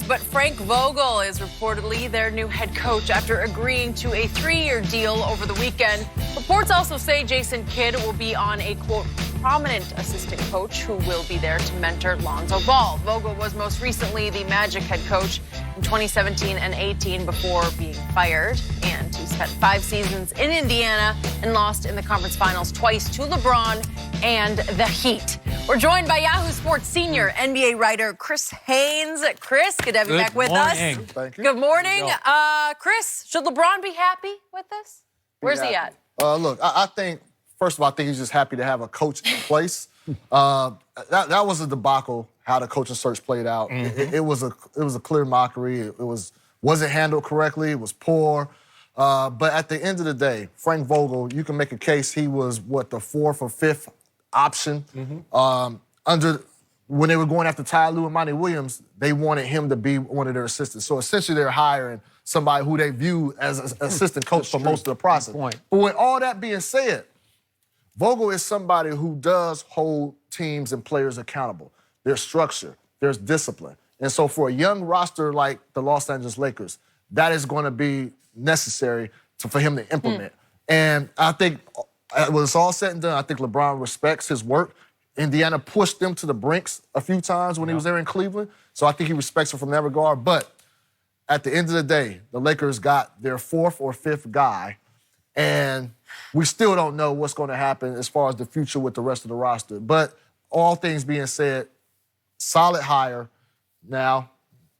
but Frank Vogel is reportedly their new head coach after agreeing to a 3-year deal over the weekend. Reports also say Jason Kidd will be on a, quote, prominent assistant coach who will be there to mentor Lonzo Ball. Vogel was most recently the Magic head coach in 2017 and 18 before being fired. And he spent 5 seasons in Indiana and lost in the conference finals twice to LeBron and the Heat. We're joined by Yahoo Sports senior NBA writer Chris Haynes. Chris, good to have you back with us. Thank you. Good morning. Chris, should LeBron be happy with this? Where's he at? Look, I think, first of all, I think he's just happy to have a coach in place. That was a debacle, how the coaching search played out. It was a clear mockery. It wasn't handled correctly. It was poor. But at the end of the day, Frank Vogel, you can make a case he was, what, the 4th or 5th option. When they were going after Ty Lue and Monty Williams, they wanted him to be one of their assistants. So essentially they're hiring somebody who they view as an assistant coach for most of the process. But with all that being said, Vogel is somebody who does hold teams and players accountable. There's structure, there's discipline. And so for a young roster like the Los Angeles Lakers, that is going to be necessary for him to implement. And I think when it's all said and done, I think LeBron respects his work. Indiana pushed them to the brinks a few times when he was there in Cleveland. So I think he respects him from that regard. But at the end of the day, the Lakers got their 4th or 5th guy. And we still don't know what's going to happen as far as the future with the rest of the roster. But all things being said, solid hire. Now,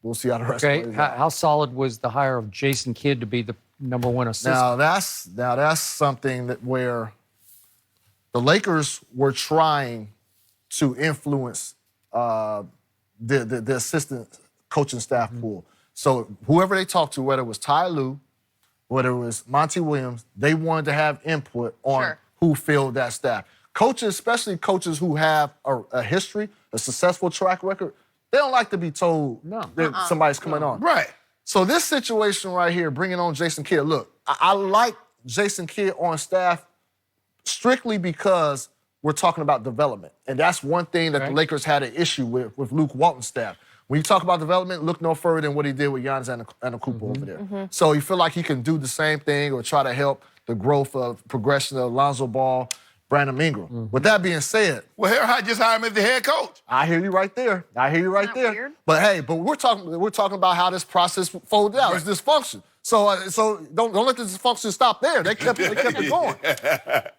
we'll see how the rest plays out. How solid was the hire of Jason Kidd to be the #1 assistant? Now that's something where the Lakers were trying to influence the assistant coaching staff pool. So whoever they talked to, whether it was Ty Lue, whether it was Monty Williams, they wanted to have input on who filled that staff. Coaches, especially coaches who have a history, a successful track record, they don't like to be told that somebody's coming on. Right. So this situation right here, bringing on Jason Kidd, look, I like Jason Kidd on staff strictly because we're talking about development. And that's one thing that the Lakers had an issue with Luke Walton's staff. When you talk about development, look no further than what he did with Giannis Antetokounmpo over there. So you feel like he can do the same thing or try to help the growth of progression of Lonzo Ball, Brandon Ingram. With that being said, well, I just hired him as the head coach. I hear you right there. Weird? But hey, we're talking about how this process folded out. It's dysfunction. So don't let the dysfunction stop there. They kept it going.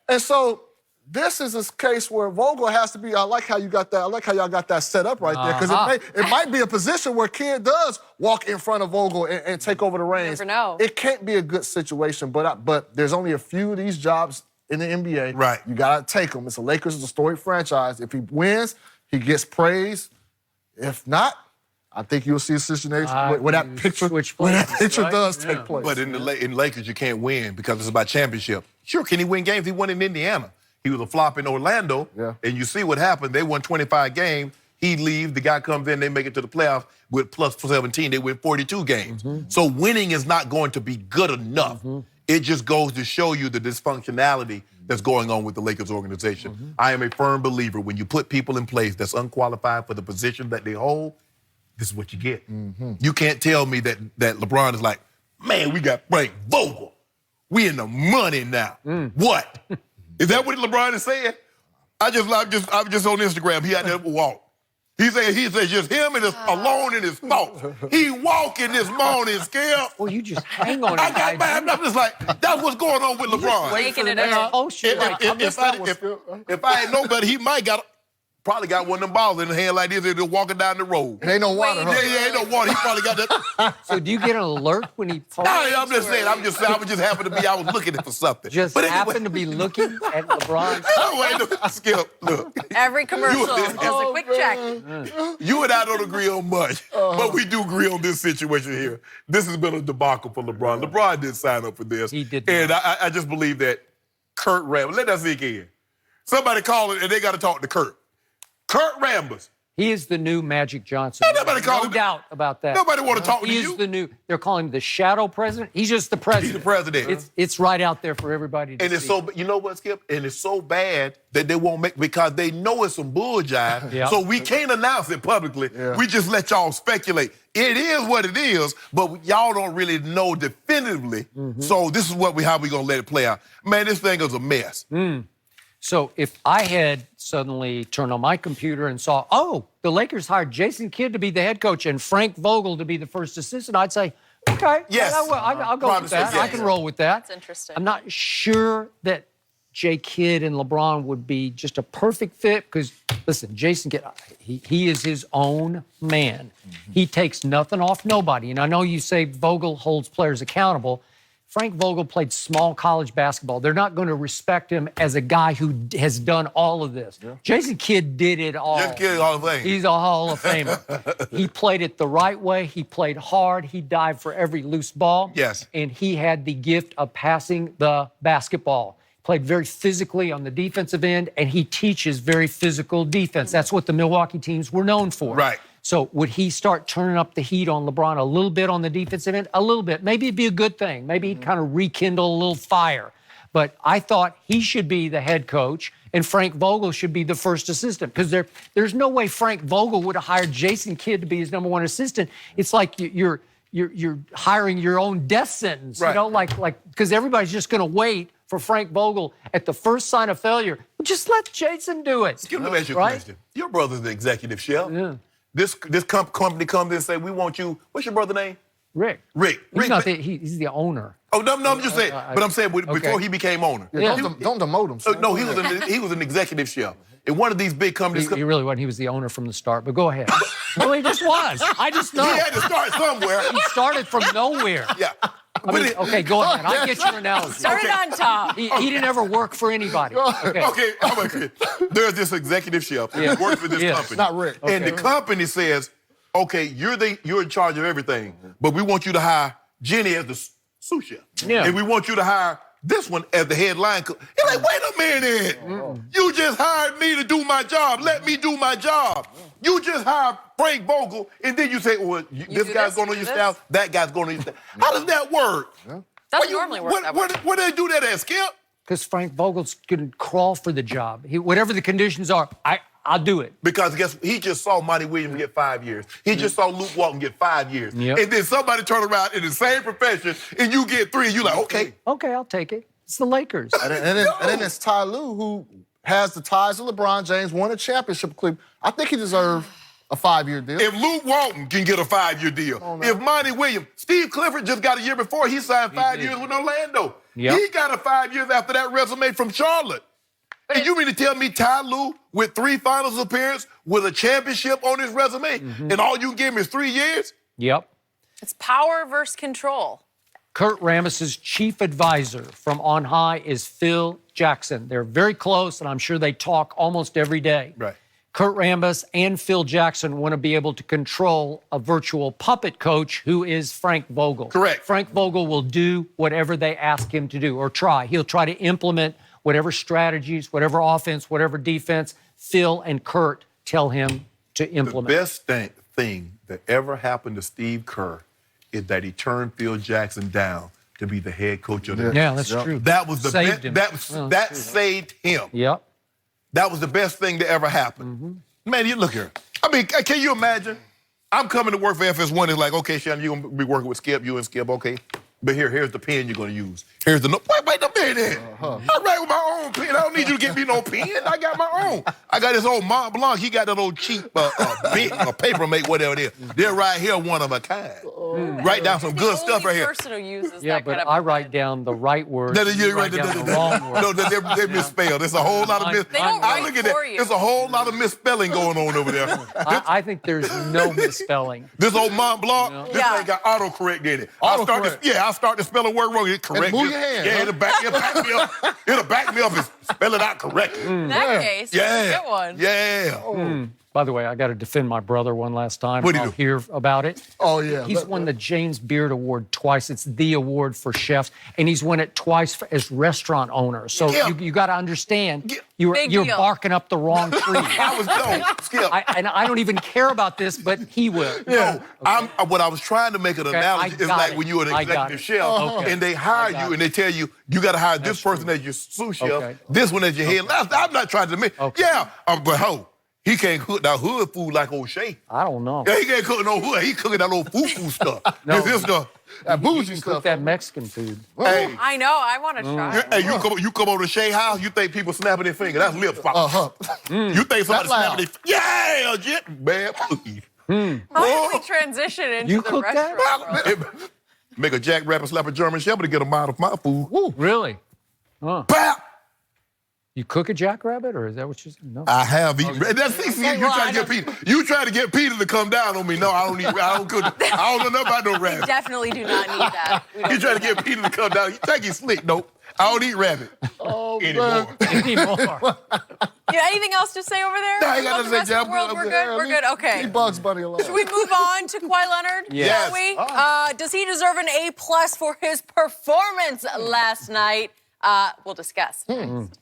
And so this is a case where Vogel has to be. I like how you got that. I like how y'all got that set up right there, because it might be a position where Kidd does walk in front of Vogel and take over the reins. You never know. It can't be a good situation, but there's only a few of these jobs in the NBA. Right. You gotta take them. It's the Lakers, it's a storied franchise. If he wins, he gets praise. If not, I think you'll see a situation where that picture does take place. But in Lakers, you can't win because it's about championship. Sure, can he win games? He won in Indiana. He was a flop in Orlando, and you see what happened. They won 25 games. He leaves, the guy comes in, they make it to the playoffs with plus 17. They win 42 games. So winning is not going to be good enough. It just goes to show you the dysfunctionality that's going on with the Lakers organization. I am a firm believer when you put people in place that's unqualified for the position that they hold, this is what you get. You can't tell me that LeBron is like, man, we got Frank Vogel. We in the money now. What? Is that what LeBron is saying? I'm just on Instagram. He had that walk. He said just him and alone in his thoughts. He walking this morning, Skip. Well, you just hang on. I'm just like, that's what's going on with LeBron. Making it out. If I had nobody, he might probably got one of them balls in the hand like this and just walking down the road. It ain't no water, huh? Yeah, ain't no water. He probably got that. So do you get an alert when he posts? No, I'm just saying. I was just happen to be. I was looking for something. Happen to be looking at LeBron. No, Skip, look. Every commercial does a quick check. You and I don't agree on much, but we do agree on this situation here. This has been a debacle for LeBron. LeBron didn't sign up for this. He did not. And I just believe that Kurt Rambis, let that sink in. Somebody call it and they got to talk to Kurt. Kurt Rambis, He is the new Magic Johnson. Nobody call no him. doubt about that. Nobody want to talk to He you. is the new. They're calling him the shadow president. He's just the president. He's the president. It's right out there for everybody to And it's see. so, you know what, Skip? And it's so bad that they won't make, because they know it's some bull jive. Yeah. So we can't announce it publicly. We just let y'all speculate. It is what it is, but y'all don't really know definitively. So this is how we gonna let it play out. Man, this thing is a mess. So if I had suddenly turned on my computer and saw, oh, the Lakers hired Jason Kidd to be the head coach and Frank Vogel to be the first assistant, I'd say, okay, Yes. I'll go with that. Yes. I can roll with that. That's interesting. I'm not sure that Jay Kidd and LeBron would be just a perfect fit because, listen, Jason Kidd, he is his own man. He takes nothing off nobody. And I know you say Vogel holds players accountable. Frank Vogel played small college basketball. They're not going to respect him as a guy who has done all of this. Jason Kidd did it all. Jason Kidd, Hall of Fame. He's a Hall of Famer. He played it the right way. He played hard. He dived for every loose ball. Yes. And he had the gift of passing the basketball. Played very physically on the defensive end, and he teaches very physical defense. That's what the Milwaukee teams were known for. Right. So would he start turning up the heat on LeBron a little bit on the defensive end? A little bit. Maybe it'd be a good thing. Maybe he'd kind of rekindle a little fire. But I thought he should be the head coach and Frank Vogel should be the first assistant because there's no way Frank Vogel would have hired Jason Kidd to be his number one assistant. It's like you're hiring your own death sentence, right. You know, like because everybody's just going to wait for Frank Vogel at the first sign of failure. Just let Jason do it. Let me ask you a question. Your brother's the executive chef. Yeah. This company comes in and say, we want you. What's your brother's name? Rick. He's the owner. Oh, no, I'm just saying. But I'm saying before he became owner. Don't demote him. Son. No, he was an executive chef. In one of these big companies. He really wasn't. He was the owner from the start. But go ahead. Well, he just was. I just know. He had to start somewhere. He started from nowhere. Yeah. Okay, go ahead. I get your analogy. Started on top. He didn't ever work for anybody. Okay, there's this executive chef who works for this company. Not Rick. And the company says, okay, you're in charge of everything, but we want you to hire Jenny as the sous chef. Yeah. And we want you to hire this one as the headline cook. You're like, wait a minute. You just hired me to do my job. Let me do my job. You just hired Frank Vogel, and then you say, well, this guy's going on your staff, that guy's going on your staff. How does that work? Doesn't normally work that way. Where do they do that at, Skip? Because Frank Vogel's going to crawl for the job. Whatever the conditions are, I'll do it. Because he just saw Monty Williams get 5 years. He just saw Luke Walton get 5 years. Yep. And then somebody turn around in the same profession and you get 3 and you're like, okay. Okay, I'll take it. It's the Lakers. And then it's Ty Lue, who has the ties to LeBron James, won a championship with Cleveland. I think he deserved a 5-year deal. If Luke Walton can get a 5-year deal, if Monty Williams, Steve Clifford just got a year before he signed 5 years with Orlando. Yep. He got a 5 years after that resume from Charlotte. And you mean to tell me Ty Lue with 3 finals appearances with a championship on his resume and all you give him is 3 years? Yep. It's power versus control. Kurt Ramos's chief advisor from on high is Phil Jackson. They're very close, and I'm sure they talk almost every day. Right. Kurt Rambis and Phil Jackson want to be able to control a virtual puppet coach who is Frank Vogel. Correct. Frank Vogel will do whatever they ask him to do or try. He'll try to implement whatever strategies, whatever offense, whatever defense Phil and Kurt tell him to implement. The best thing that ever happened to Steve Kerr is that he turned Phil Jackson down to be the head coach of the team. Yeah, that's true. That was the Saved best. him. That saved him. Yep. That was the best thing that ever happened. Man, you look here. I mean, can you imagine? I'm coming to work for FS1. It's like, okay, Shannon, you're going to be working with Skip, you and Skip, okay. But here's the pen you're going to use. Here's the note. Wait a minute. I write with my own pen. I don't need you to give me no pen. I got my own. I got this old Mont Blanc. He got that old cheap bit or paper mate, whatever it is. They're right here, one of a kind. Write down some good stuff right here. The only person who uses Yeah, that but kind of I write down the right words. You write down the wrong words. No, they're misspelled. There's a whole lot of They don't I write look at that. for you. There's a whole lot of misspelling going on over there. I think there's no misspelling. This old Mont Blanc, this Yeah. thing got autocorrect in it. Autocorrect. I'll start to spell a word wrong. It correct. move your hand, Yeah, huh? it'll back me up. It'll back me up as Spell it out correctly. In that case, Yeah. good one. Yeah. By the way, I got to defend my brother one last time. What'd he I'll do? hear about it. Oh, yeah. He's won the James Beard Award twice. It's the award for chefs, and he's won it twice as restaurant owner. So Yeah. you got to understand, Big you're deal. barking up the wrong tree. Skip. And I don't even care about this, but he will. No, what I was trying to make an analogy is got like it. when you're an I got executive it. chef Okay. and they hire you and they tell you, you got to hire this person as your sous chef, Okay. this one as your head. I'm not trying to make. Okay. Yeah, but he can't cook that hood food like O'Shea. I don't know. Yeah, he can't cook no hood. He cooking that old foo-foo stuff. No. This stuff. That You bougie can stuff. cook that Mexican food. Hey, I know. I want to try. hey, you come over to Shea house, you think people snapping their finger. That's lip flop. You think somebody loud. snapping their Yeah, Jit. Bad cookie. How did we transition into You the cook that? restaurant world? Make a jackrabbit slap a German Shepherd to get them out of my food. Really? Bap! You cook a jackrabbit, or is that what you said? No. I have eaten. That's see, you trying to get Peter. You trying to get Peter to come down on me. No, I don't eat. I don't cook. I don't know nothing about no rabbit. Definitely do not need that. You trying to get Peter to come down. You think he's slick. Nope. I don't eat rabbit anymore. Anymore. Yeah, anything else to say over there? No, I ain't got About to the say, rest of the Jam. world? We're good. We're good. Okay. Leave Bugs Bunny alone. Should we move on to Kawhi Leonard? Yes. Shall we? Does he deserve an A+ for his performance last night? We'll discuss. Next.